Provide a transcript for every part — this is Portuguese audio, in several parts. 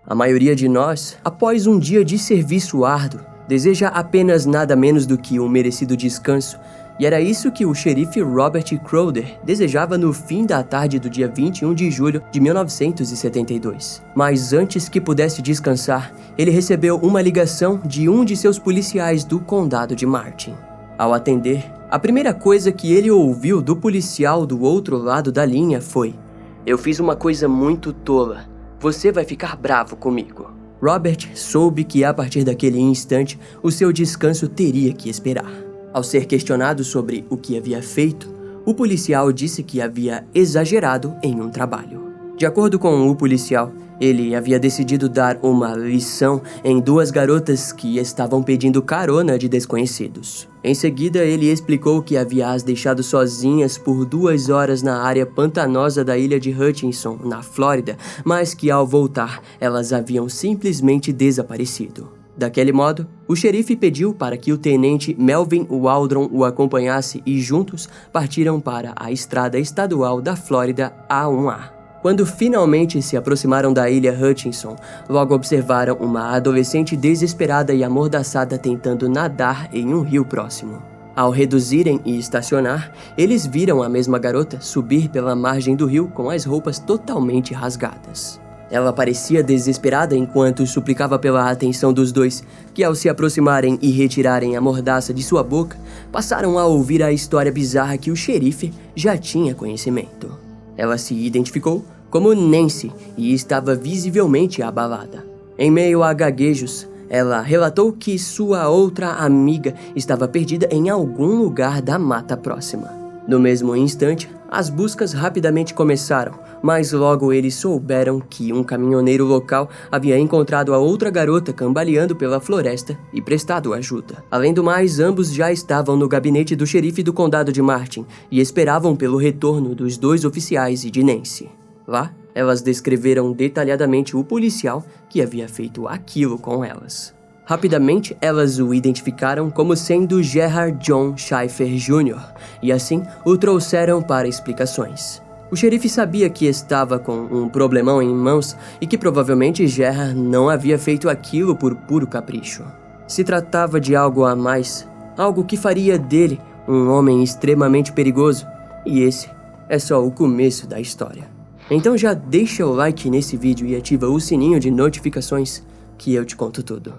A maioria de nós, após um dia de serviço árduo, deseja apenas nada menos do que um merecido descanso, e era isso que o xerife Robert Crowder desejava no fim da tarde do dia 21 de julho de 1972. Mas antes que pudesse descansar, ele recebeu uma ligação de um de seus policiais do condado de Martin. Ao atender, a primeira coisa que ele ouviu do policial do outro lado da linha foi: "Eu fiz uma coisa muito tola. Você vai ficar bravo comigo." Robert soube que a partir daquele instante, o seu descanso teria que esperar. Ao ser questionado sobre o que havia feito, o policial disse que havia exagerado em um trabalho. De acordo com o policial, ele havia decidido dar uma lição em duas garotas que estavam pedindo carona de desconhecidos. Em seguida, ele explicou que havia as deixado sozinhas por 2 horas na área pantanosa da ilha de Hutchinson, na Flórida, mas que ao voltar, elas haviam simplesmente desaparecido. Daquele modo, o xerife pediu para que o tenente Melvin Waldron o acompanhasse e juntos partiram para a estrada estadual da Flórida A1A. Quando finalmente se aproximaram da ilha Hutchinson, logo observaram uma adolescente desesperada e amordaçada tentando nadar em um rio próximo. Ao reduzirem e estacionar, eles viram a mesma garota subir pela margem do rio com as roupas totalmente rasgadas. Ela parecia desesperada enquanto suplicava pela atenção dos dois, que ao se aproximarem e retirarem a mordaça de sua boca, passaram a ouvir a história bizarra que o xerife já tinha conhecimento. Ela se identificou como Nancy e estava visivelmente abalada. Em meio a gaguejos, ela relatou que sua outra amiga estava perdida em algum lugar da mata próxima. No mesmo instante, as buscas rapidamente começaram, mas logo eles souberam que um caminhoneiro local havia encontrado a outra garota cambaleando pela floresta e prestado ajuda. Além do mais, ambos já estavam no gabinete do xerife do condado de Martin e esperavam pelo retorno dos 2 oficiais e de Nancy. Lá, elas descreveram detalhadamente o policial que havia feito aquilo com elas. Rapidamente, elas o identificaram como sendo Gerard John Schaefer Jr. e assim o trouxeram para explicações. O xerife sabia que estava com um problemão em mãos e que provavelmente Gerard não havia feito aquilo por puro capricho. Se tratava de algo a mais, algo que faria dele um homem extremamente perigoso, e esse é só o começo da história. Então já deixa o like nesse vídeo e ativa o sininho de notificações que eu te conto tudo.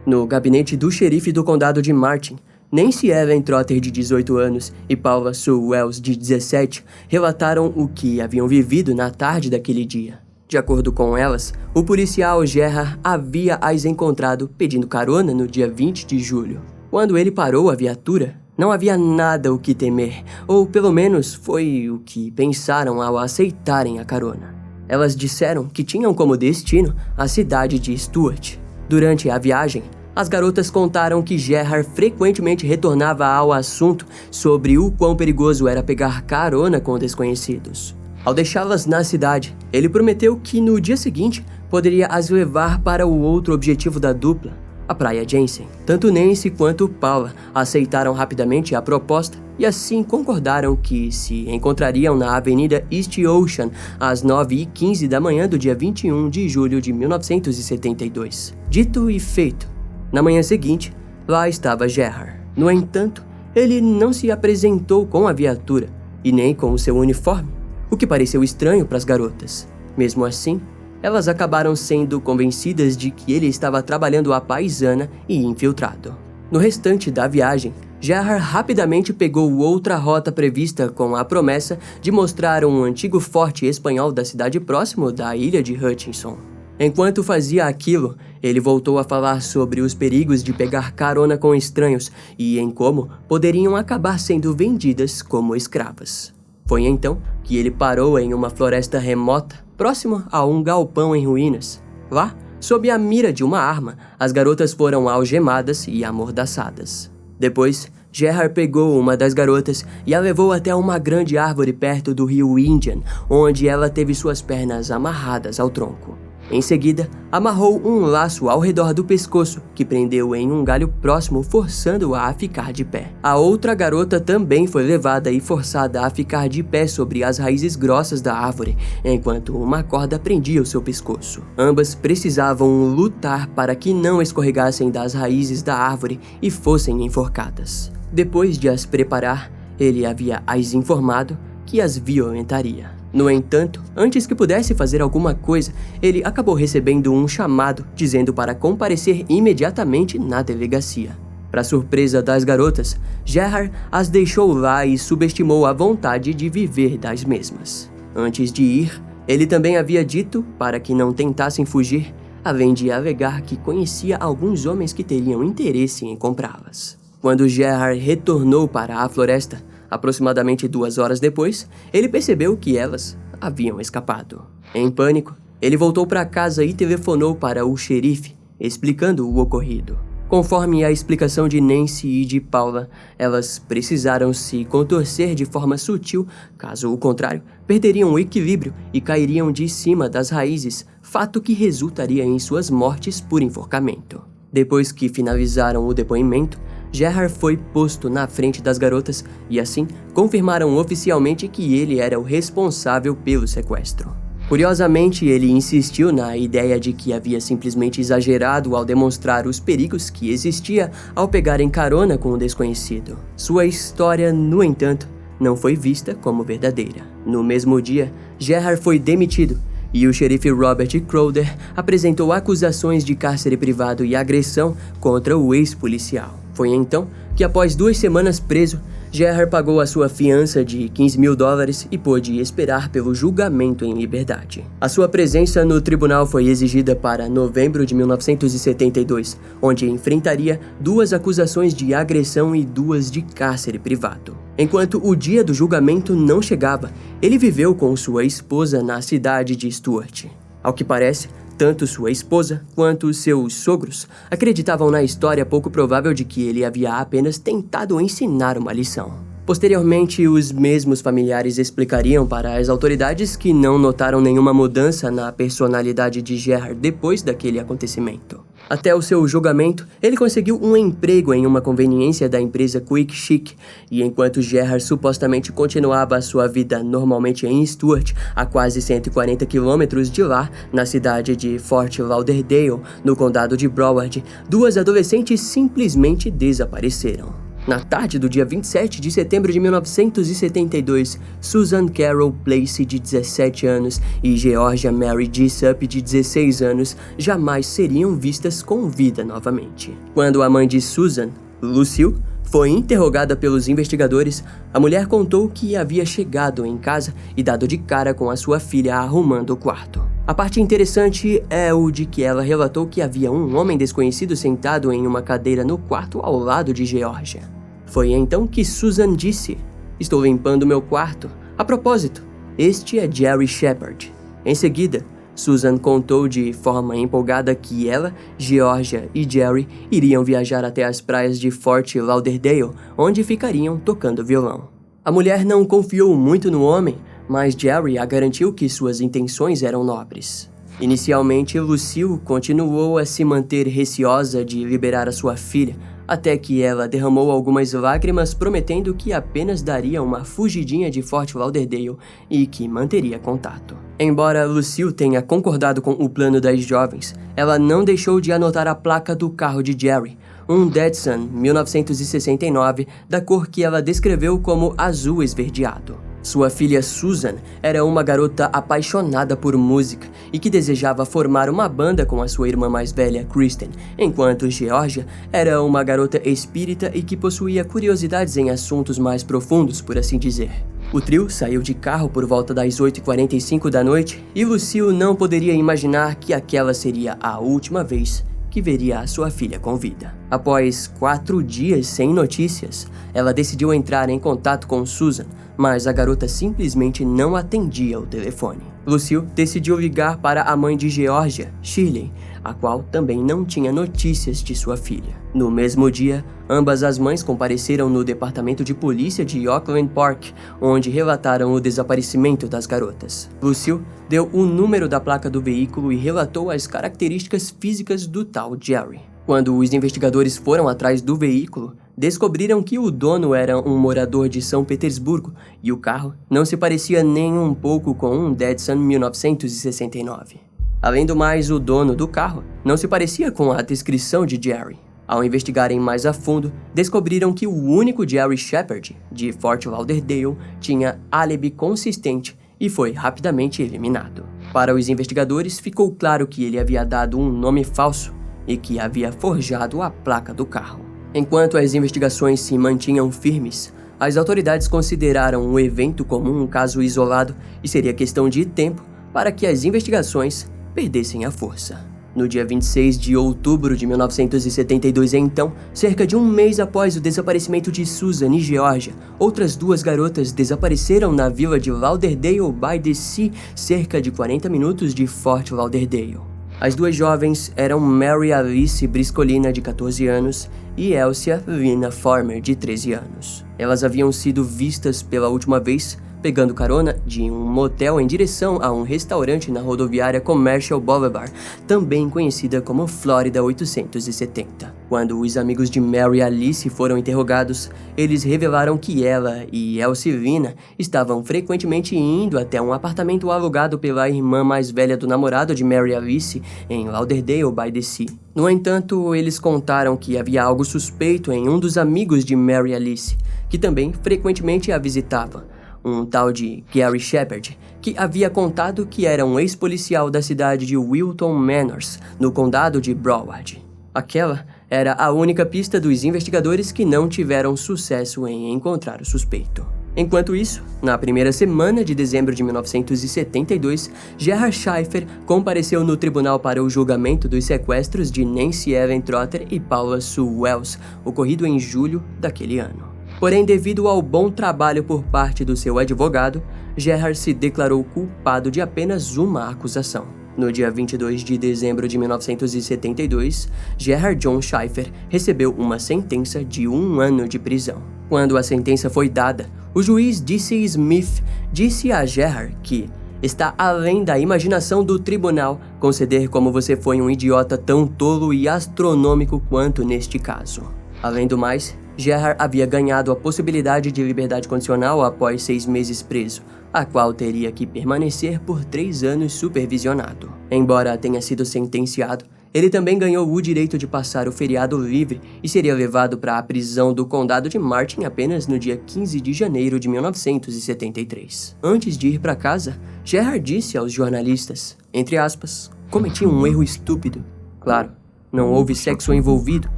No gabinete do xerife do condado de Martin, Nancy Ellen Trotter, de 18 anos, e Paula Sue Wells, de 17, relataram o que haviam vivido na tarde daquele dia. De acordo com elas, o policial Gerard havia as encontrado pedindo carona no dia 20 de julho. Quando ele parou a viatura, não havia nada o que temer, ou pelo menos foi o que pensaram ao aceitarem a carona. Elas disseram que tinham como destino a cidade de Stuart. Durante a viagem, as garotas contaram que Gerard frequentemente retornava ao assunto sobre o quão perigoso era pegar carona com desconhecidos. Ao deixá-las na cidade, ele prometeu que no dia seguinte poderia as levar para o outro objetivo da dupla, a Praia Jensen. Tanto Nancy quanto Paula aceitaram rapidamente a proposta e assim concordaram que se encontrariam na Avenida East Ocean às 9h15 da manhã do dia 21 de julho de 1972. Dito e feito. Na manhã seguinte, lá estava Gerard. No entanto, ele não se apresentou com a viatura e nem com o seu uniforme, o que pareceu estranho para as garotas. Mesmo assim, elas acabaram sendo convencidas de que ele estava trabalhando à paisana e infiltrado. No restante da viagem, Gerard rapidamente pegou outra rota prevista com a promessa de mostrar um antigo forte espanhol da cidade próximo da ilha de Hutchinson. Enquanto fazia aquilo, ele voltou a falar sobre os perigos de pegar carona com estranhos e em como poderiam acabar sendo vendidas como escravas. Foi então que ele parou em uma floresta remota, próximo a um galpão em ruínas. Lá, sob a mira de uma arma, as garotas foram algemadas e amordaçadas. Depois, Gerard pegou uma das garotas e a levou até uma grande árvore perto do rio Indian, onde ela teve suas pernas amarradas ao tronco. Em seguida, amarrou um laço ao redor do pescoço, que prendeu em um galho próximo, forçando-a a ficar de pé. A outra garota também foi levada e forçada a ficar de pé sobre as raízes grossas da árvore, enquanto uma corda prendia o seu pescoço. Ambas precisavam lutar para que não escorregassem das raízes da árvore e fossem enforcadas. Depois de as preparar, ele havia as informado que as violentaria. No entanto, antes que pudesse fazer alguma coisa, ele acabou recebendo um chamado dizendo para comparecer imediatamente na delegacia. Para surpresa das garotas, Gerard as deixou lá e subestimou a vontade de viver das mesmas. Antes de ir, ele também havia dito para que não tentassem fugir, além de alegar que conhecia alguns homens que teriam interesse em comprá-las. Quando Gerard retornou para a floresta, aproximadamente 2 horas depois, ele percebeu que elas haviam escapado. Em pânico, ele voltou para casa e telefonou para o xerife, explicando o ocorrido. Conforme a explicação de Nancy e de Paula, elas precisaram se contorcer de forma sutil, caso o contrário, perderiam o equilíbrio e cairiam de cima das raízes, fato que resultaria em suas mortes por enforcamento. Depois que finalizaram o depoimento, Gerard foi posto na frente das garotas e assim confirmaram oficialmente que ele era o responsável pelo sequestro. Curiosamente, ele insistiu na ideia de que havia simplesmente exagerado ao demonstrar os perigos que existia ao pegarem carona com o desconhecido. Sua história, no entanto, não foi vista como verdadeira. No mesmo dia, Gerard foi demitido e o xerife Robert Crowder apresentou acusações de cárcere privado e agressão contra o ex-policial. Foi então que, após 2 semanas preso, Gerard pagou a sua fiança de $15.000 e pôde esperar pelo julgamento em liberdade. A sua presença no tribunal foi exigida para novembro de 1972, onde enfrentaria 2 acusações de agressão e 2 de cárcere privado. Enquanto o dia do julgamento não chegava, ele viveu com sua esposa na cidade de Stuart. Ao que parece, tanto sua esposa quanto seus sogros acreditavam na história pouco provável de que ele havia apenas tentado ensinar uma lição. Posteriormente, os mesmos familiares explicariam para as autoridades que não notaram nenhuma mudança na personalidade de Gerard depois daquele acontecimento. Até o seu julgamento, ele conseguiu um emprego em uma conveniência da empresa Quick Chic, e enquanto Gerard supostamente continuava sua vida normalmente em Stuart, a quase 140 quilômetros de lá, na cidade de Fort Lauderdale, no condado de Broward, 2 adolescentes simplesmente desapareceram. Na tarde do dia 27 de setembro de 1972, Susan Carol Placey, de 17 anos, e Georgia Mary Jessup, de 16 anos, jamais seriam vistas com vida novamente. Quando a mãe de Susan, Lucille, foi interrogada pelos investigadores, a mulher contou que havia chegado em casa e dado de cara com a sua filha arrumando o quarto. A parte interessante é o de que ela relatou que havia um homem desconhecido sentado em uma cadeira no quarto ao lado de Georgia. Foi então que Susan disse: "Estou limpando meu quarto. A propósito, este é Jerry Shepard." Em seguida, Susan contou de forma empolgada que ela, Georgia e Jerry iriam viajar até as praias de Fort Lauderdale, onde ficariam tocando violão. A mulher não confiou muito no homem, mas Jerry a garantiu que suas intenções eram nobres. Inicialmente, Lucille continuou a se manter receosa de liberar a sua filha, até que ela derramou algumas lágrimas prometendo que apenas daria uma fugidinha de Fort Lauderdale e que manteria contato. Embora Lucille tenha concordado com o plano das jovens, ela não deixou de anotar a placa do carro de Jerry, um Datsun 1969 da cor que ela descreveu como azul esverdeado. Sua filha Susan era uma garota apaixonada por música e que desejava formar uma banda com a sua irmã mais velha, Kristen, enquanto Georgia era uma garota espírita e que possuía curiosidades em assuntos mais profundos, por assim dizer. O trio saiu de carro por volta das 8h45 da noite e Lucille não poderia imaginar que aquela seria a última vez que veria a sua filha com vida. Após 4 dias sem notícias, ela decidiu entrar em contato com Susan, mas a garota simplesmente não atendia o telefone. Lucille decidiu ligar para a mãe de Georgia, Shirley, a qual também não tinha notícias de sua filha. No mesmo dia, ambas as mães compareceram no departamento de polícia de Oakland Park, onde relataram o desaparecimento das garotas. Lucille deu o número da placa do veículo e relatou as características físicas do tal Jerry. Quando os investigadores foram atrás do veículo, descobriram que o dono era um morador de São Petersburgo e o carro não se parecia nem um pouco com um Datsun 1969. Além do mais, o dono do carro não se parecia com a descrição de Jerry. Ao investigarem mais a fundo, descobriram que o único Jerry Shepard, de Fort Lauderdale, tinha álibi consistente e foi rapidamente eliminado. Para os investigadores, ficou claro que ele havia dado um nome falso e que havia forjado a placa do carro. Enquanto as investigações se mantinham firmes, as autoridades consideraram o evento como um caso isolado e seria questão de tempo para que as investigações perdessem a força. No dia 26 de outubro de 1972, então, cerca de um mês após o desaparecimento de Susan e Georgia, outras 2 garotas desapareceram na vila de Lauderdale by the Sea, cerca de 40 minutos de Fort Lauderdale. As 2 jovens eram Mary Alice Briscolina, de 14 anos, e Elsia Lina Farmer, de 13 anos. Elas haviam sido vistas pela última vez pegando carona de um motel em direção a um restaurante na rodoviária Commercial Boulevard, também conhecida como Florida 870. Quando os amigos de Mary Alice foram interrogados, eles revelaram que ela e Elsie Lina estavam frequentemente indo até um apartamento alugado pela irmã mais velha do namorado de Mary Alice em Lauderdale by the Sea. No entanto, eles contaram que havia algo suspeito em um dos amigos de Mary Alice, que também frequentemente a visitava. Um tal de Gary Shepard, que havia contado que era um ex-policial da cidade de Wilton Manors, no condado de Broward. Aquela era a única pista dos investigadores que não tiveram sucesso em encontrar o suspeito. Enquanto isso, na primeira semana de dezembro de 1972, Gerhard Schaefer compareceu no tribunal para o julgamento dos sequestros de Nancy Ellen Trotter e Paula Sue Wells, ocorrido em julho daquele ano. Porém, devido ao bom trabalho por parte do seu advogado, Gerhard se declarou culpado de apenas uma acusação. No dia 22 de dezembro de 1972, Gerhard John Schaefer recebeu uma sentença de 1 ano de prisão. Quando a sentença foi dada, o juiz D.C. Smith disse a Gerhard que está além da imaginação do tribunal conceder como você foi um idiota tão tolo e astronômico quanto neste caso. Além do mais, Gerhard havia ganhado a possibilidade de liberdade condicional após 6 meses preso, a qual teria que permanecer por 3 anos supervisionado. Embora tenha sido sentenciado, ele também ganhou o direito de passar o feriado livre e seria levado para a prisão do condado de Martin apenas no dia 15 de janeiro de 1973. Antes de ir para casa, Gerhard disse aos jornalistas, entre aspas, cometi um erro estúpido. Claro, não houve sexo envolvido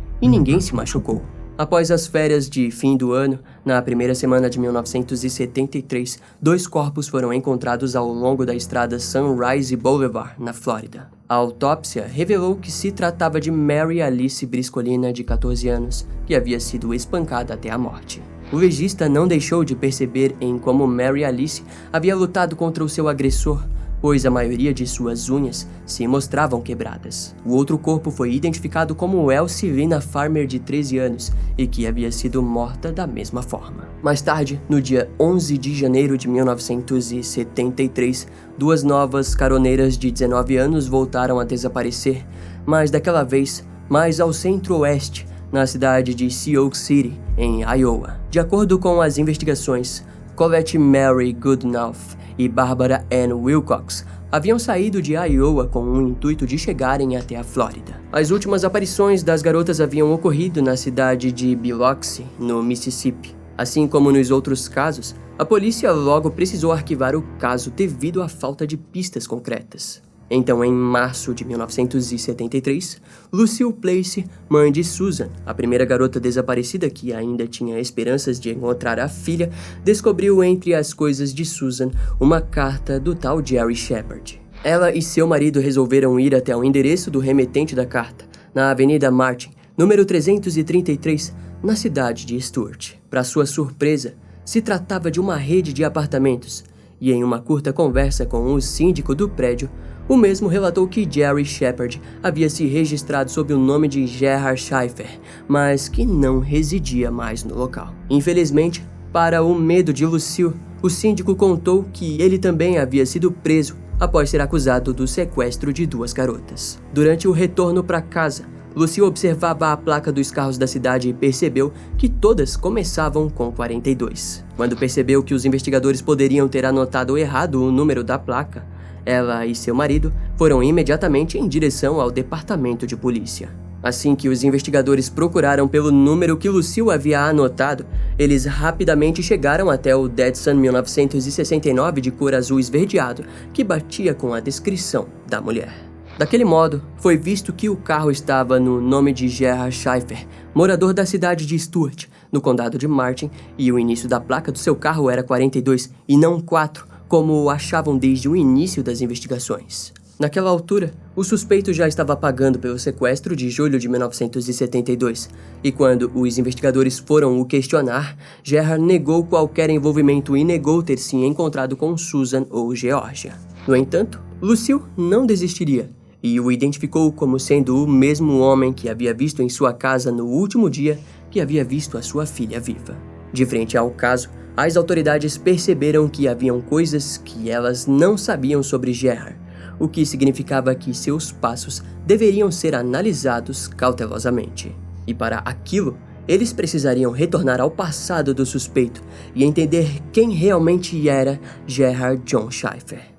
e ninguém se machucou. Após as férias de fim do ano, na primeira semana de 1973, 2 corpos foram encontrados ao longo da estrada Sunrise Boulevard, na Flórida. A autópsia revelou que se tratava de Mary Alice Briscolina, de 14 anos, que havia sido espancada até a morte. O legista não deixou de perceber em como Mary Alice havia lutado contra o seu agressor, pois a maioria de suas unhas se mostravam quebradas. O outro corpo foi identificado como Elsie Lina Farmer, de 13 anos, e que havia sido morta da mesma forma. Mais tarde, no dia 11 de janeiro de 1973, 2 novas caroneiras de 19 anos voltaram a desaparecer, mas daquela vez mais ao centro-oeste, na cidade de Sioux City, em Iowa. De acordo com as investigações, Colette Mary Goodenough e Barbara Ann Wilcox haviam saído de Iowa com o intuito de chegarem até a Flórida. As últimas aparições das garotas haviam ocorrido na cidade de Biloxi, no Mississippi. Assim como nos outros casos, a polícia logo precisou arquivar o caso devido à falta de pistas concretas. Então, em março de 1973, Lucille Place, mãe de Susan, a primeira garota desaparecida que ainda tinha esperanças de encontrar a filha, descobriu entre as coisas de Susan uma carta do tal Jerry Shepard. Ela e seu marido resolveram ir até o endereço do remetente da carta, na Avenida Martin, número 333, na cidade de Stuart. Para sua surpresa, se tratava de uma rede de apartamentos, e em uma curta conversa com o síndico do prédio, o mesmo relatou que Jerry Shepard havia se registrado sob o nome de Gerhard Schaefer, mas que não residia mais no local. Infelizmente, para o medo de Lucille, o síndico contou que ele também havia sido preso após ser acusado do sequestro de 2 garotas. Durante o retorno para casa, Lucille observava a placa dos carros da cidade e percebeu que todas começavam com 42. Quando percebeu que os investigadores poderiam ter anotado errado o número da placa, ela e seu marido foram imediatamente em direção ao departamento de polícia. Assim que os investigadores procuraram pelo número que Lucille havia anotado, eles rapidamente chegaram até o Datsun 1969 de cor azul esverdeado, que batia com a descrição da mulher. Daquele modo, foi visto que o carro estava no nome de Gerhard Schaefer, morador da cidade de Stuart, no condado de Martin, e o início da placa do seu carro era 42 e não 4, como achavam desde o início das investigações. Naquela altura, o suspeito já estava pagando pelo sequestro de julho de 1972, e quando os investigadores foram o questionar, Gerhard negou qualquer envolvimento e negou ter se encontrado com Susan ou Georgia. No entanto, Lucille não desistiria, e o identificou como sendo o mesmo homem que havia visto em sua casa no último dia que havia visto a sua filha viva. De frente ao caso, as autoridades perceberam que haviam coisas que elas não sabiam sobre Gerhard, o que significava que seus passos deveriam ser analisados cautelosamente. E para aquilo, eles precisariam retornar ao passado do suspeito e entender quem realmente era Gerhard John Schaefer.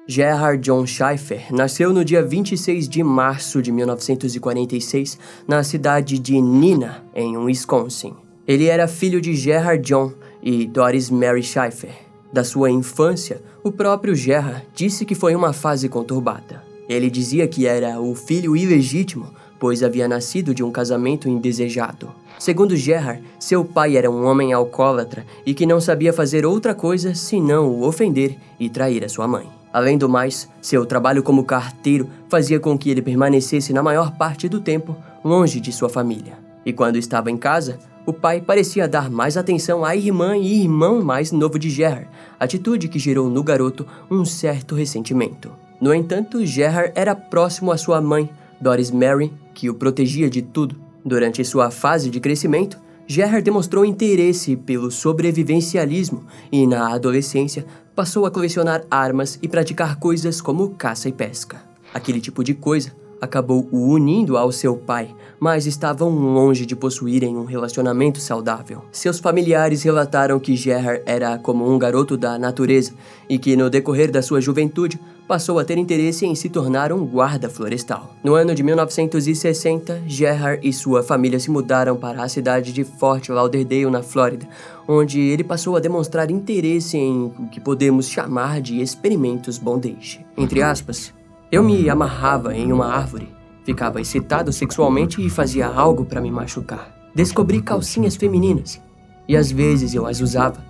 Gerhard John Schaefer nasceu no dia 26 de março de 1946 na cidade de Neenah, em Wisconsin. Ele era filho de Gerhard John e Doris Mary Schaefer. Da sua infância, o próprio Gerhard disse que foi uma fase conturbada. Ele dizia que era o filho ilegítimo, pois havia nascido de um casamento indesejado. Segundo Gerhard, seu pai era um homem alcoólatra e que não sabia fazer outra coisa senão o ofender e trair a sua mãe. Além do mais, seu trabalho como carteiro fazia com que ele permanecesse na maior parte do tempo longe de sua família. E quando estava em casa, o pai parecia dar mais atenção à irmã e irmão mais novo de Gerhard, atitude que gerou no garoto um certo ressentimento. No entanto, Gerhard era próximo à sua mãe, Doris Mary, que o protegia de tudo. Durante sua fase de crescimento, Gerhard demonstrou interesse pelo sobrevivencialismo e, na adolescência, passou a colecionar armas e praticar coisas como caça e pesca. Aquele tipo de coisa acabou o unindo ao seu pai, mas estavam longe de possuírem um relacionamento saudável. Seus familiares relataram que Gerhard era como um garoto da natureza e que, no decorrer da sua juventude, passou a ter interesse em se tornar um guarda florestal. No ano de 1960, Gerhard e sua família se mudaram para a cidade de Fort Lauderdale, na Flórida, onde ele passou a demonstrar interesse em o que podemos chamar de experimentos bondage. Entre aspas, eu me amarrava em uma árvore, ficava excitado sexualmente e fazia algo para me machucar. Descobri calcinhas femininas, e às vezes eu as usava.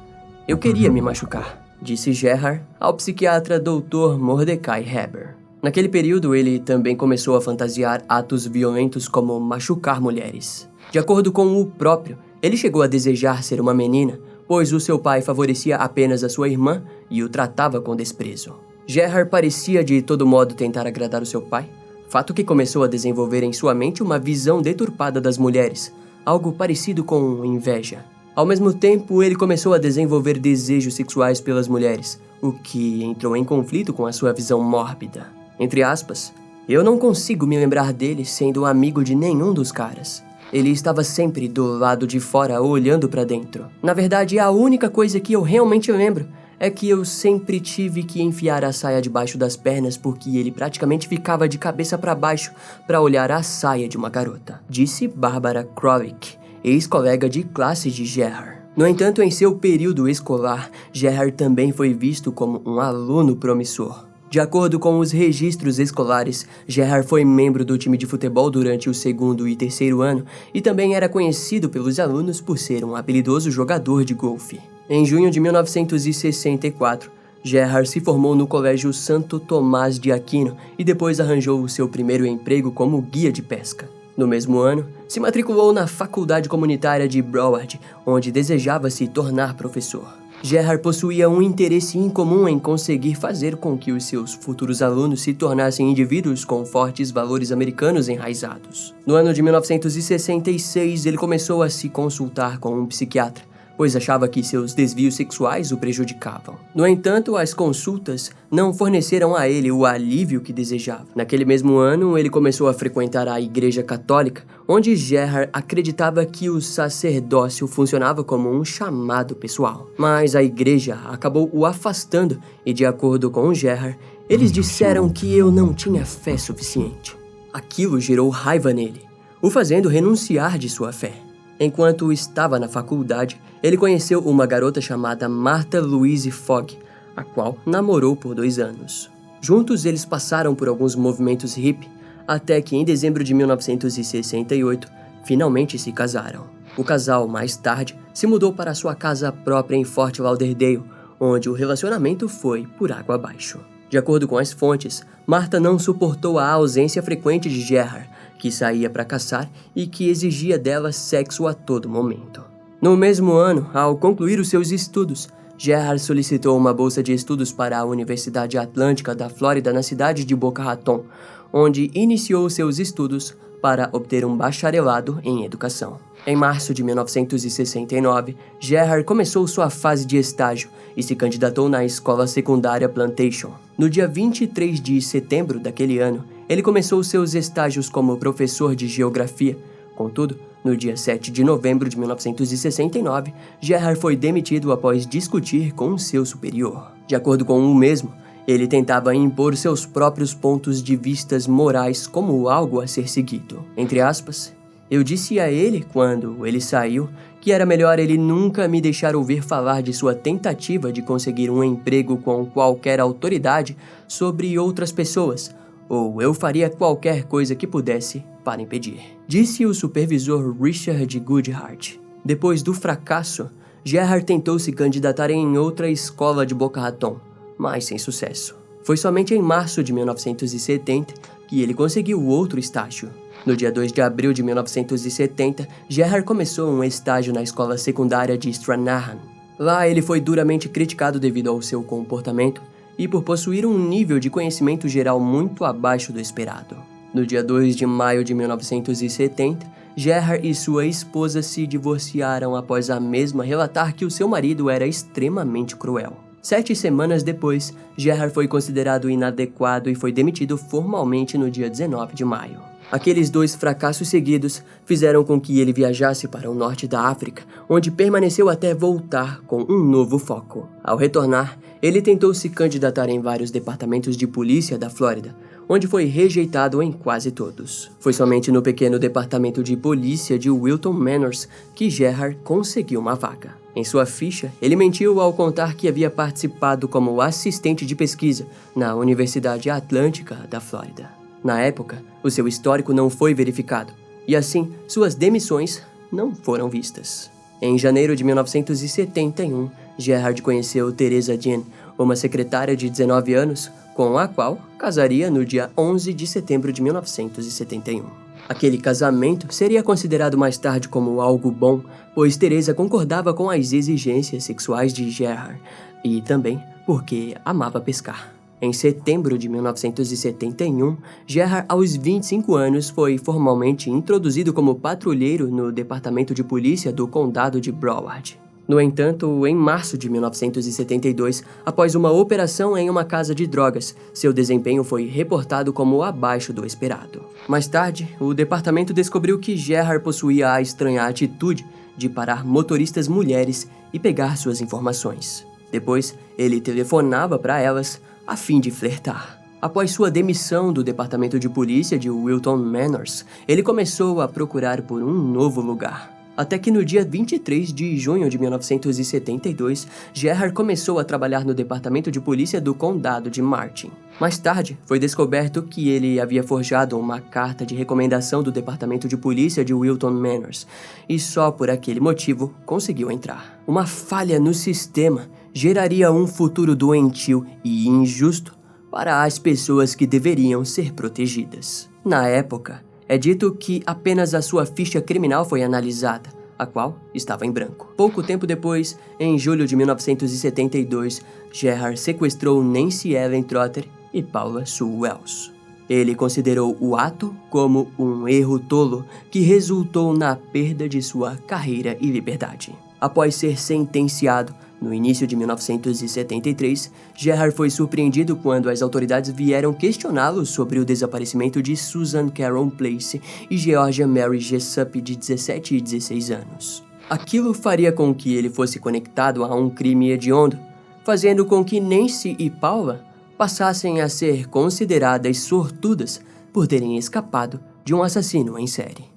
Eu queria me machucar, disse Gerhard ao psiquiatra Dr. Mordecai Heber. Naquele período, ele também começou a fantasiar atos violentos como machucar mulheres. De acordo com o próprio, ele chegou a desejar ser uma menina, pois o seu pai favorecia apenas a sua irmã e o tratava com desprezo. Gerhard parecia de todo modo tentar agradar o seu pai, fato que começou a desenvolver em sua mente uma visão deturpada das mulheres, algo parecido com inveja. Ao mesmo tempo, ele começou a desenvolver desejos sexuais pelas mulheres, o que entrou em conflito com a sua visão mórbida. Entre aspas, eu não consigo me lembrar dele sendo amigo de nenhum dos caras. Ele estava sempre do lado de fora olhando para dentro. Na verdade, a única coisa que eu realmente lembro é que eu sempre tive que enfiar a saia debaixo das pernas porque ele praticamente ficava de cabeça para baixo para olhar a saia de uma garota, disse Barbara Krolik, ex-colega de classe de Gerhard. No entanto, em seu período escolar, Gerhard também foi visto como um aluno promissor. De acordo com os registros escolares, Gerhard foi membro do time de futebol durante o 2º e 3º ano e também era conhecido pelos alunos por ser um habilidoso jogador de golfe. Em junho de 1964, Gerhard se formou no Colégio Santo Tomás de Aquino e depois arranjou o seu primeiro emprego como guia de pesca. No mesmo ano, se matriculou na Faculdade Comunitária de Broward, onde desejava se tornar professor. Gerhard possuía um interesse incomum em conseguir fazer com que os seus futuros alunos se tornassem indivíduos com fortes valores americanos enraizados. No ano de 1966, ele começou a se consultar com um psiquiatra, pois achava que seus desvios sexuais o prejudicavam. No entanto, as consultas não forneceram a ele o alívio que desejava. Naquele mesmo ano, ele começou a frequentar a Igreja Católica, onde Gerhard acreditava que o sacerdócio funcionava como um chamado pessoal. Mas a igreja acabou o afastando e, de acordo com Gerhard, eles disseram que eu não tinha fé suficiente. Aquilo gerou raiva nele, o fazendo renunciar de sua fé. Enquanto estava na faculdade, ele conheceu uma garota chamada Martha Louise Fogg, a qual namorou por 2 anos. Juntos, eles passaram por alguns movimentos hippie, até que em dezembro de 1968, finalmente se casaram. O casal, mais tarde, se mudou para sua casa própria em Fort Lauderdale, onde o relacionamento foi por água abaixo. De acordo com as fontes, Martha não suportou a ausência frequente de Gerhard, que saía para caçar e que exigia dela sexo a todo momento. No mesmo ano, ao concluir os seus estudos, Gerhard solicitou uma bolsa de estudos para a Universidade Atlântica da Flórida na cidade de Boca Raton, onde iniciou seus estudos para obter um bacharelado em educação. Em março de 1969, Gerhard começou sua fase de estágio e se candidatou na escola secundária Plantation. No dia 23 de setembro daquele ano, ele começou seus estágios como professor de geografia. Contudo, no dia 7 de novembro de 1969, Gerhard foi demitido após discutir com seu superior. De acordo com o mesmo, ele tentava impor seus próprios pontos de vistas morais como algo a ser seguido. Entre aspas, eu disse a ele, quando ele saiu, que era melhor ele nunca me deixar ouvir falar de sua tentativa de conseguir um emprego com qualquer autoridade sobre outras pessoas, ou eu faria qualquer coisa que pudesse para impedir. Disse o supervisor Richard Goodhart. Depois do fracasso, Gerhard tentou se candidatar em outra escola de Boca Raton, mas sem sucesso. Foi somente em março de 1970 que ele conseguiu outro estágio. No dia 2 de abril de 1970, Gerhard começou um estágio na escola secundária de Stranahan. Lá ele foi duramente criticado devido ao seu comportamento e por possuir um nível de conhecimento geral muito abaixo do esperado. No dia 2 de maio de 1970, Gerhard e sua esposa se divorciaram após a mesma relatar que o seu marido era extremamente cruel. 7 semanas depois, Gerhard foi considerado inadequado e foi demitido formalmente no dia 19 de maio. Aqueles 2 fracassos seguidos fizeram com que ele viajasse para o norte da África, onde permaneceu até voltar com um novo foco. Ao retornar, ele tentou se candidatar em vários departamentos de polícia da Flórida, onde foi rejeitado em quase todos. Foi somente no pequeno departamento de polícia de Wilton Manors que Gerhard conseguiu uma vaga. Em sua ficha, ele mentiu ao contar que havia participado como assistente de pesquisa na Universidade Atlântica da Flórida. Na época, o seu histórico não foi verificado, e assim, suas demissões não foram vistas. Em janeiro de 1971, Gerhard conheceu Teresa Jean, uma secretária de 19 anos, com a qual casaria no dia 11 de setembro de 1971. Aquele casamento seria considerado mais tarde como algo bom, pois Teresa concordava com as exigências sexuais de Gerhard, e também porque amava pescar. Em setembro de 1971, Gerhard, aos 25 anos, foi formalmente introduzido como patrulheiro no Departamento de Polícia do Condado de Broward. No entanto, em março de 1972, após uma operação em uma casa de drogas, seu desempenho foi reportado como abaixo do esperado. Mais tarde, o departamento descobriu que Gerhard possuía a estranha atitude de parar motoristas mulheres e pegar suas informações. Depois, ele telefonava para elas a fim de flertar. Após sua demissão do departamento de polícia de Wilton Manors, ele começou a procurar por um novo lugar. Até que no dia 23 de junho de 1972, Gerhard começou a trabalhar no departamento de polícia do condado de Martin. Mais tarde, foi descoberto que ele havia forjado uma carta de recomendação do departamento de polícia de Wilton Manors, e só por aquele motivo conseguiu entrar. Uma falha no sistema geraria um futuro doentio e injusto para as pessoas que deveriam ser protegidas. Na época, é dito que apenas a sua ficha criminal foi analisada, a qual estava em branco. Pouco tempo depois, em julho de 1972, Gerhard sequestrou Nancy Ellen Trotter e Paula Sue Wells. Ele considerou o ato como um erro tolo que resultou na perda de sua carreira e liberdade. Após ser sentenciado, no início de 1973, Gerhard foi surpreendido quando as autoridades vieram questioná-lo sobre o desaparecimento de Susan Carol Place e Georgia Mary Jessup, de 17 e 16 anos. Aquilo faria com que ele fosse conectado a um crime hediondo, fazendo com que Nancy e Paula passassem a ser consideradas sortudas por terem escapado de um assassino em série.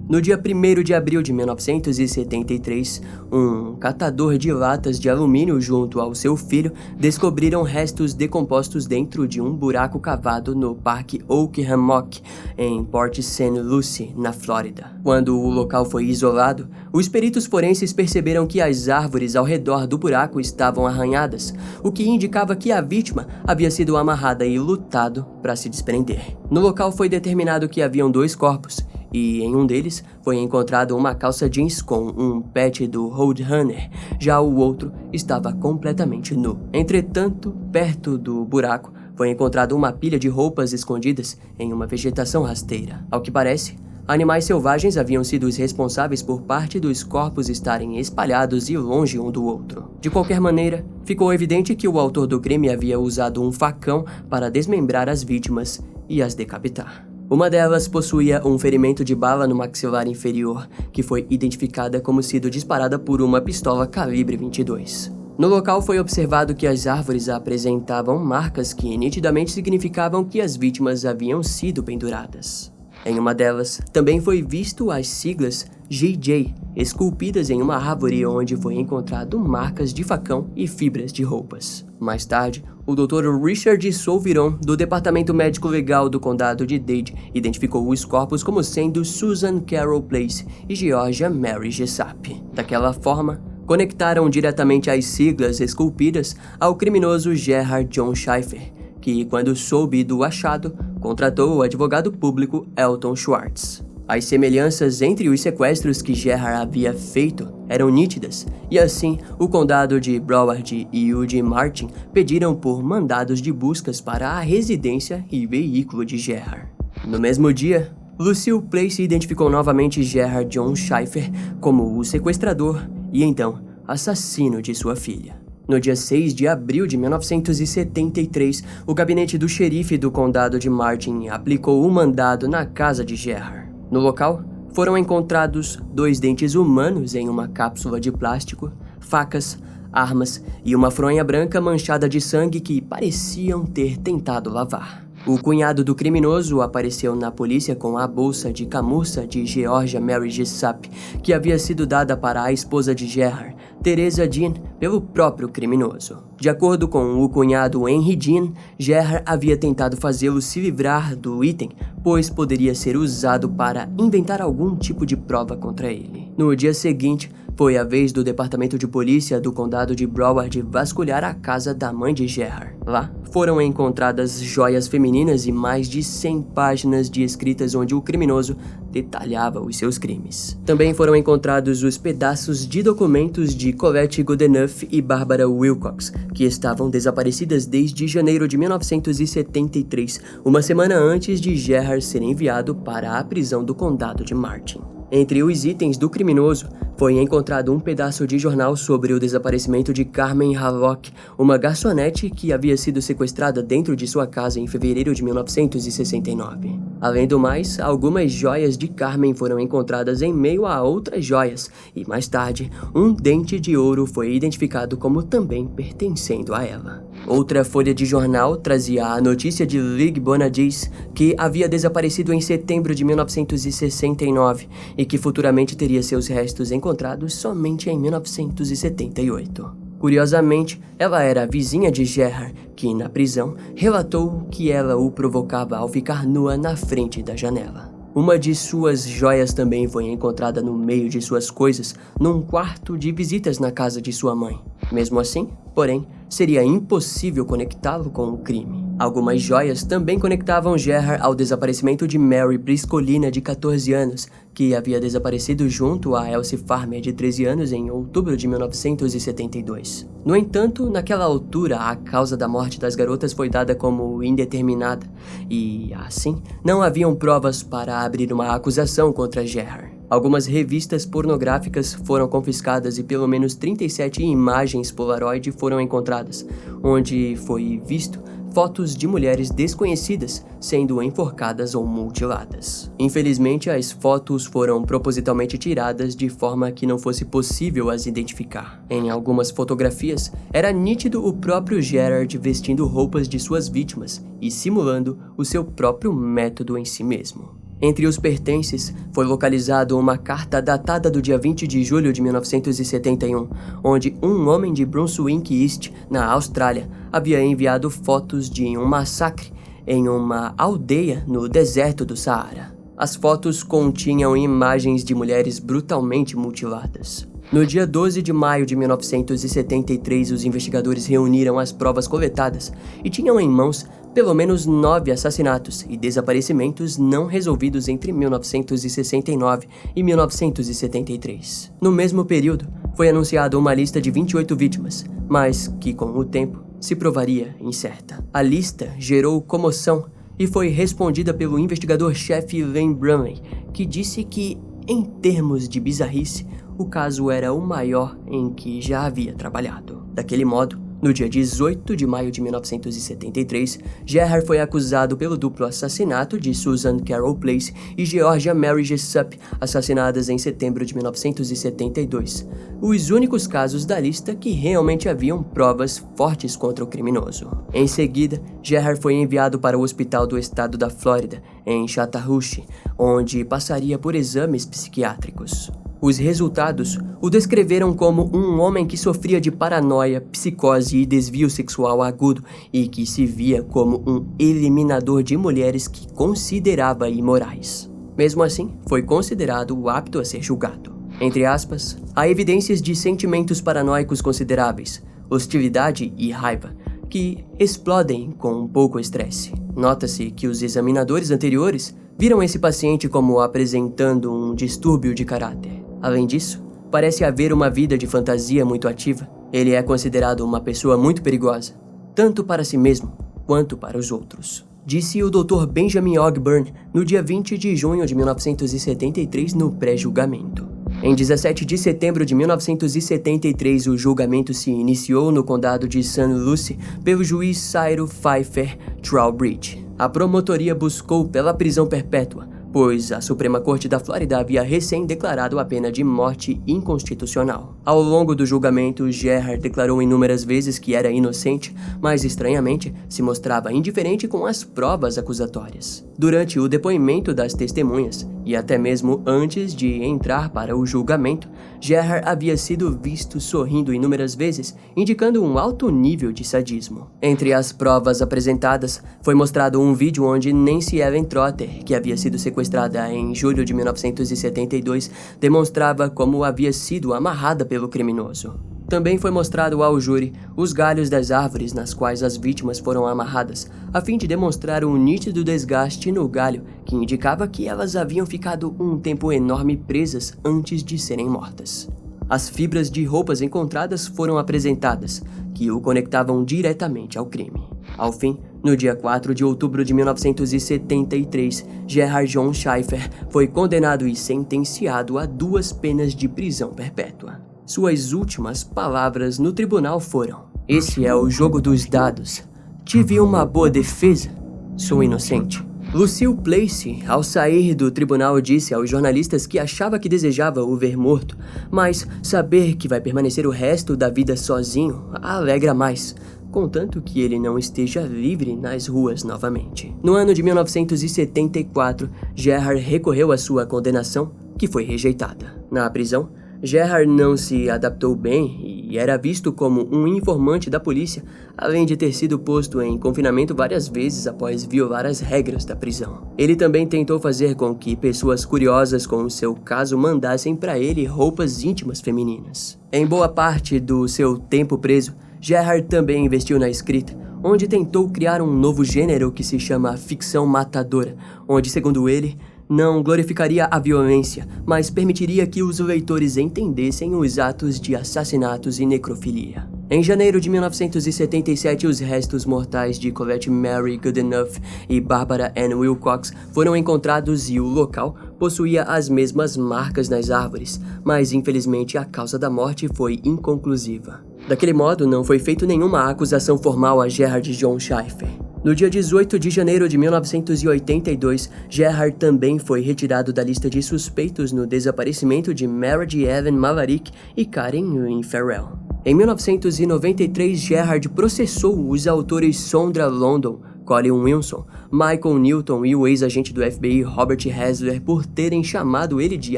No dia 1º de abril de 1973, um catador de latas de alumínio junto ao seu filho descobriram restos decompostos dentro de um buraco cavado no Parque Oak Hammock, em Port St. Lucie, na Flórida. Quando o local foi isolado, os peritos forenses perceberam que as árvores ao redor do buraco estavam arranhadas, o que indicava que a vítima havia sido amarrada e lutado para se desprender. No local foi determinado que haviam 2 corpos, e em um deles foi encontrado uma calça jeans com um patch do Roadrunner, já o outro estava completamente nu. Entretanto, perto do buraco foi encontrada uma pilha de roupas escondidas em uma vegetação rasteira. Ao que parece, animais selvagens haviam sido os responsáveis por parte dos corpos estarem espalhados e longe um do outro. De qualquer maneira, ficou evidente que o autor do crime havia usado um facão para desmembrar as vítimas e as decapitar. Uma delas possuía um ferimento de bala no maxilar inferior, que foi identificada como sendo disparada por uma pistola calibre 22. No local foi observado que as árvores apresentavam marcas que nitidamente significavam que as vítimas haviam sido penduradas. Em uma delas, também foi visto as siglas JJ, esculpidas em uma árvore onde foi encontrado marcas de facão e fibras de roupas. Mais tarde, o Dr. Richard Souviron, do Departamento Médico Legal do Condado de Dade, identificou os corpos como sendo Susan Carol Place e Georgia Mary Jessup. Daquela forma, conectaram diretamente as siglas esculpidas ao criminoso Gerhard John Schaefer, que, quando soube do achado, contratou o advogado público Elton Schwartz. As semelhanças entre os sequestros que Gerhard havia feito eram nítidas, e assim o condado de Broward e o de Martin pediram por mandados de buscas para a residência e veículo de Gerhard. No mesmo dia, Lucille Place identificou novamente Gerhard John Schaefer como o sequestrador e então assassino de sua filha. No dia 6 de abril de 1973, o gabinete do xerife do condado de Martin aplicou o mandado na casa de Gerhard. No local, foram encontrados 2 dentes humanos em uma cápsula de plástico, facas, armas e uma fronha branca manchada de sangue que pareciam ter tentado lavar. O cunhado do criminoso apareceu na polícia com a bolsa de camurça de Georgia Mary Jessup, que havia sido dada para a esposa de Gerhard, Teresa Jean, pelo próprio criminoso. De acordo com o cunhado Henry Jean, Gerhard havia tentado fazê-lo se livrar do item, pois poderia ser usado para inventar algum tipo de prova contra ele. No dia seguinte, foi a vez do departamento de polícia do condado de Broward vasculhar a casa da mãe de Gerhard. Lá, foram encontradas joias femininas e mais de 100 páginas de escritas onde o criminoso detalhava os seus crimes. Também foram encontrados os pedaços de documentos de Colette Goodenough e Barbara Wilcox, que estavam desaparecidas desde janeiro de 1973, uma semana antes de Gerhard ser enviado para a prisão do condado de Martin. Entre os itens do criminoso, foi encontrado um pedaço de jornal sobre o desaparecimento de Carmen Hallock, uma garçonete que havia sido sequestrada dentro de sua casa em fevereiro de 1969. Além do mais, algumas joias de Carmen foram encontradas em meio a outras joias, e mais tarde, um dente de ouro foi identificado como também pertencendo a ela. Outra folha de jornal trazia a notícia de Lig Bonadis, que havia desaparecido em setembro de 1969 e que futuramente teria seus restos encontrados somente em 1978. Curiosamente, ela era a vizinha de Gerard, que na prisão relatou que ela o provocava ao ficar nua na frente da janela. Uma de suas joias também foi encontrada no meio de suas coisas num quarto de visitas na casa de sua mãe. Mesmo assim, porém, seria impossível conectá-lo com o crime. Algumas joias também conectavam Gerard ao desaparecimento de Mary Briscolina, de 14 anos, que havia desaparecido junto a Elsie Farmer, de 13 anos, em outubro de 1972. No entanto, naquela altura, a causa da morte das garotas foi dada como indeterminada e, assim, não haviam provas para abrir uma acusação contra Gerard. Algumas revistas pornográficas foram confiscadas e pelo menos 37 imagens Polaroid foram encontradas, onde foi visto fotos de mulheres desconhecidas sendo enforcadas ou mutiladas. Infelizmente, as fotos foram propositalmente tiradas de forma que não fosse possível as identificar. Em algumas fotografias, era nítido o próprio Gerard vestindo roupas de suas vítimas e simulando o seu próprio método em si mesmo. Entre os pertences, foi localizado uma carta datada do dia 20 de julho de 1971, onde um homem de Brunswick East, na Austrália, havia enviado fotos de um massacre em uma aldeia no deserto do Saara. As fotos continham imagens de mulheres brutalmente mutiladas. No dia 12 de maio de 1973, os investigadores reuniram as provas coletadas e tinham em mãos pelo menos 9 assassinatos e desaparecimentos não resolvidos entre 1969 e 1973. No mesmo período, foi anunciada uma lista de 28 vítimas, mas que com o tempo se provaria incerta. A lista gerou comoção e foi respondida pelo investigador-chefe Len Brumley, que disse que, em termos de bizarrice, o caso era o maior em que já havia trabalhado. Daquele modo, no dia 18 de maio de 1973, Gerard foi acusado pelo duplo assassinato de Susan Carol Place e Georgia Mary Jessup, assassinadas em setembro de 1972, os únicos casos da lista que realmente haviam provas fortes contra o criminoso. Em seguida, Gerard foi enviado para o Hospital do Estado da Flórida, em Chattahoochee, onde passaria por exames psiquiátricos. Os resultados o descreveram como um homem que sofria de paranoia, psicose e desvio sexual agudo e que se via como um eliminador de mulheres que considerava imorais. Mesmo assim, foi considerado apto a ser julgado. Entre aspas, há evidências de sentimentos paranoicos consideráveis, hostilidade e raiva, que explodem com um pouco estresse. Nota-se que os examinadores anteriores viram esse paciente como apresentando um distúrbio de caráter. Além disso, parece haver uma vida de fantasia muito ativa. Ele é considerado uma pessoa muito perigosa, tanto para si mesmo quanto para os outros, disse o Dr. Benjamin Ogburn no dia 20 de junho de 1973 no pré-julgamento. Em 17 de setembro de 1973, o julgamento se iniciou no condado de St. Lucie pelo juiz Cyril Pfeiffer Trowbridge. A promotoria buscou pela prisão perpétua, pois a Suprema Corte da Flórida havia recém-declarado a pena de morte inconstitucional. Ao longo do julgamento, Gerard declarou inúmeras vezes que era inocente, mas estranhamente se mostrava indiferente com as provas acusatórias. Durante o depoimento das testemunhas, e até mesmo antes de entrar para o julgamento, Gerard havia sido visto sorrindo inúmeras vezes, indicando um alto nível de sadismo. Entre as provas apresentadas, foi mostrado um vídeo onde Nancy Ellen Trotter, que havia sido sequestrada em julho de 1972, demonstrava como havia sido amarrada pelo criminoso. Também foi mostrado ao júri os galhos das árvores nas quais as vítimas foram amarradas, a fim de demonstrar um nítido desgaste no galho, que indicava que elas haviam ficado um tempo enorme presas antes de serem mortas. As fibras de roupas encontradas foram apresentadas, que o conectavam diretamente ao crime. Ao fim, no dia 4 de outubro de 1973, Gerard John Schaeffer foi condenado e sentenciado a 2 penas de prisão perpétua. Suas últimas palavras no tribunal foram: "Esse é o jogo dos dados. Tive uma boa defesa. Sou inocente." Lucille Place, ao sair do tribunal, disse aos jornalistas que achava que desejava o ver morto, mas saber que vai permanecer o resto da vida sozinho a alegra mais. contanto que ele não esteja livre nas ruas novamente. No ano de 1974, Gerhard recorreu à sua condenação, que foi rejeitada. Na prisão, Gerhard não se adaptou bem e era visto como um informante da polícia, além de ter sido posto em confinamento várias vezes após violar as regras da prisão. Ele também tentou fazer com que pessoas curiosas com o seu caso mandassem para ele roupas íntimas femininas. Em boa parte do seu tempo preso, Gerhard também investiu na escrita, onde tentou criar um novo gênero que se chama ficção matadora, onde, segundo ele, não glorificaria a violência, mas permitiria que os leitores entendessem os atos de assassinatos e necrofilia. Em janeiro de 1977, os restos mortais de Colette Mary Goodenough e Barbara Ann Wilcox foram encontrados e o local possuía as mesmas marcas nas árvores, mas infelizmente a causa da morte foi inconclusiva. Daquele modo, não foi feita nenhuma acusação formal a Gerhard John Schaeffer. No dia 18 de janeiro de 1982, Gerhard também foi retirado da lista de suspeitos no desaparecimento de Meredith Evan Maverick e Karen Lynn Farrell. Em 1993, Gerhard processou os autores Sondra London, Colin Wilson, Michael Newton e o ex-agente do FBI Robert Hasler por terem chamado ele de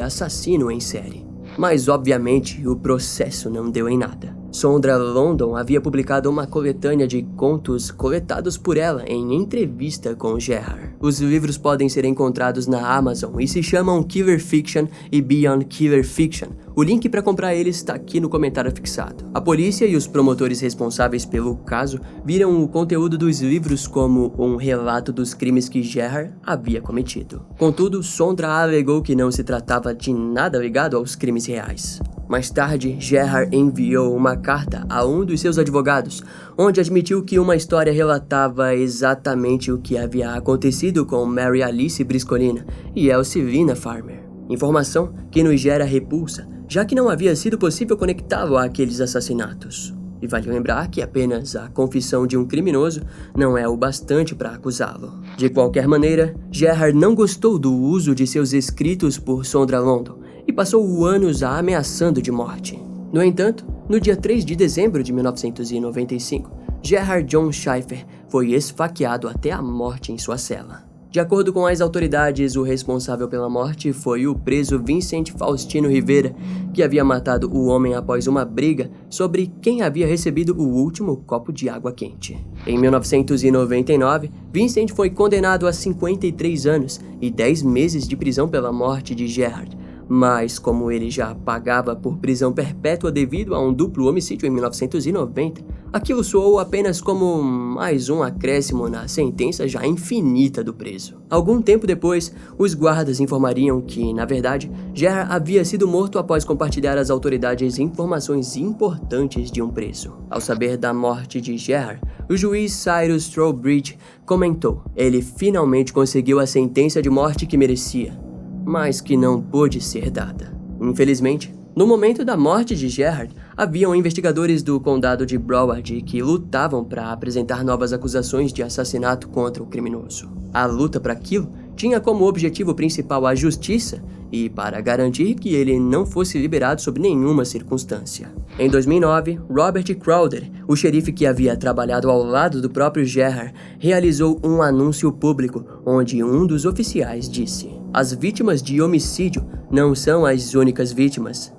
assassino em série. Mas, obviamente, o processo não deu em nada. Sondra London havia publicado uma coletânea de contos coletados por ela em entrevista com Gerhard. Os livros podem ser encontrados na Amazon e se chamam Killer Fiction e Beyond Killer Fiction. O link para comprar eles está aqui no comentário fixado. A polícia e os promotores responsáveis pelo caso viram o conteúdo dos livros como um relato dos crimes que Gerhard havia cometido. Contudo, Sondra alegou que não se tratava de nada ligado aos crimes reais. Mais tarde, Gerhard enviou uma carta a um dos seus advogados, onde admitiu que uma história relatava exatamente o que havia acontecido com Mary Alice Briscolina e Elsie Lina Farmer. Informação que nos gera repulsa, já que não havia sido possível conectá-lo àqueles assassinatos. E vale lembrar que apenas a confissão de um criminoso não é o bastante para acusá-lo. De qualquer maneira, Gerhard não gostou do uso de seus escritos por Sondra London e passou anos a ameaçando de morte. No entanto, no dia 3 de dezembro de 1995, Gerhard John Schaeffer foi esfaqueado até a morte em sua cela. De acordo com as autoridades, o responsável pela morte foi o preso Vincent Faustino Rivera, que havia matado o homem após uma briga sobre quem havia recebido o último copo de água quente. Em 1999, Vincent foi condenado a 53 anos e 10 meses de prisão pela morte de Gerhard. Mas, como ele já pagava por prisão perpétua devido a um duplo homicídio em 1990, aquilo soou apenas como mais um acréscimo na sentença já infinita do preso. Algum tempo depois, os guardas informariam que, na verdade, Gerhard havia sido morto após compartilhar às autoridades informações importantes de um preso. Ao saber da morte de Gerhard, o juiz Cyrus Trowbridge comentou: ele finalmente conseguiu a sentença de morte que merecia, mas que não pôde ser dada. Infelizmente, no momento da morte de Gerhard, haviam investigadores do condado de Broward que lutavam para apresentar novas acusações de assassinato contra o criminoso. A luta para aquilo tinha como objetivo principal a justiça e para garantir que ele não fosse liberado sob nenhuma circunstância. Em 2009, Robert Crowder, o xerife que havia trabalhado ao lado do próprio Gerhard, realizou um anúncio público onde um dos oficiais disse: "As vítimas de homicídio não são as únicas vítimas.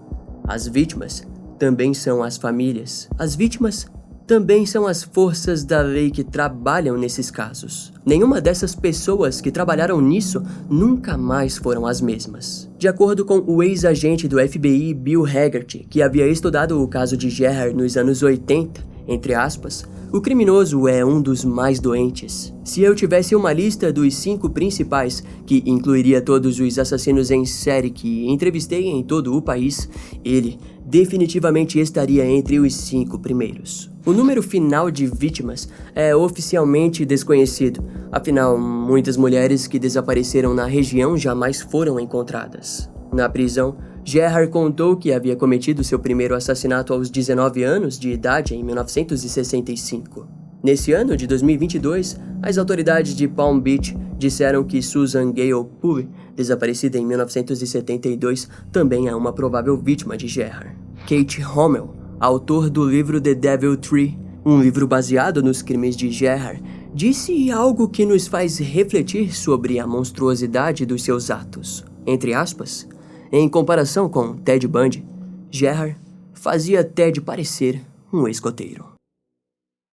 As vítimas também são as famílias. As vítimas também são as forças da lei que trabalham nesses casos. Nenhuma dessas pessoas que trabalharam nisso nunca mais foram as mesmas." De acordo com o ex-agente do FBI Bill Hagerty, que havia estudado o caso de Gerhard nos anos 80, entre aspas, "o criminoso é um dos mais doentes. Se eu tivesse uma lista dos 5 principais, que incluiria todos os assassinos em série que entrevistei em todo o país, ele definitivamente estaria entre os 5 primeiros." O número final de vítimas é oficialmente desconhecido, afinal, muitas mulheres que desapareceram na região jamais foram encontradas. Na prisão, Gerhard contou que havia cometido seu primeiro assassinato aos 19 anos de idade em 1965. Nesse ano de 2022, as autoridades de Palm Beach disseram que Susan Gale Poole, desaparecida em 1972, também é uma provável vítima de Gerhard. Kate Hommel, autor do livro The Devil Tree, um livro baseado nos crimes de Gerard, disse algo que nos faz refletir sobre a monstruosidade dos seus atos. Entre aspas, em comparação com Ted Bundy, Gerard fazia Ted parecer um escoteiro.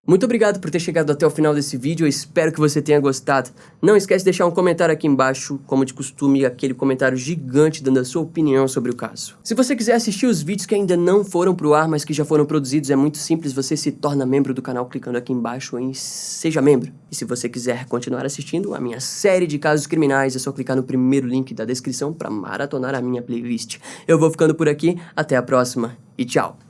Muito obrigado por ter chegado até o final desse vídeo, eu espero que você tenha gostado. Não esquece de deixar um comentário aqui embaixo, como de costume, aquele comentário gigante dando a sua opinião sobre o caso. Se você quiser assistir os vídeos que ainda não foram pro ar, mas que já foram produzidos, é muito simples, você se torna membro do canal clicando aqui embaixo em Seja Membro. E se você quiser continuar assistindo a minha série de casos criminais, é só clicar no primeiro link da descrição para maratonar a minha playlist. Eu vou ficando por aqui, até a próxima e tchau!